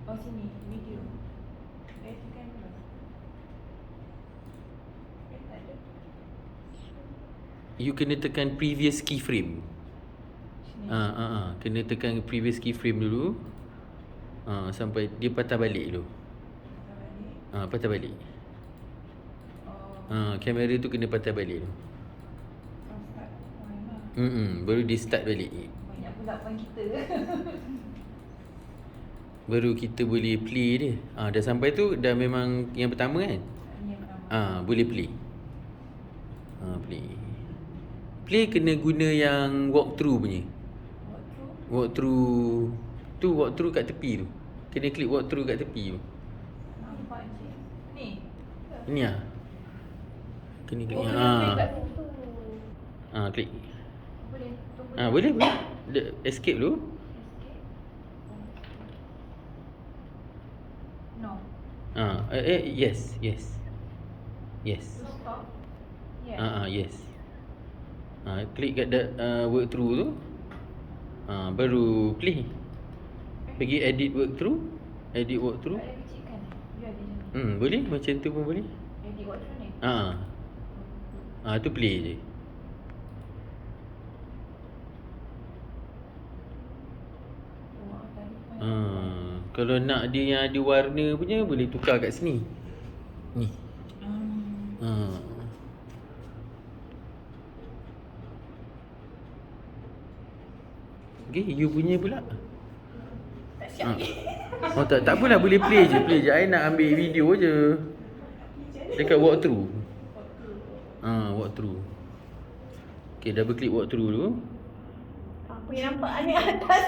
Oh sini, video. Tekan dulu. Tak ada. You kena tekan previous keyframe. Sini. Kena tekan previous keyframe dulu. Sampai dia patah balik dulu. Kita balik. Patah balik. Oh. Kamera tu kena patah balik dulu. Start point lah. Baru dia start balik. Banyak pula point kita. Baru kita boleh play dia. Dah sampai tu dah memang yang pertama kan? Ini yang pertama. Boleh play. Play. Play kena guna yang walkthrough punya. Walkthrough tu, walkthrough kat tepi tu. Kena klik walkthrough kat tepi tu. Nampak Encik. Ni. Ini kena klik. Klik. Boleh. Boleh. Escape dulu. No. Yes. Stop. Yes. Klik kat walkthrough tu. Baru play. Pergi edit walkthrough. Edit walkthrough. Ada kecil kan? Dia ada macam ni. Boleh, macam tu pun boleh. Edit walkthrough ni. Tu play je. Oh, tadi Kalau nak dia yang ada warna punya, boleh tukar kat sini. Ni. Okay, you punya pula. tak siap lagi. Tak apalah, boleh play je. I nak ambil video je. Dekat walkthrough. Walkthrough. Okay, double click walkthrough dulu. Apa yang nampak ni atas.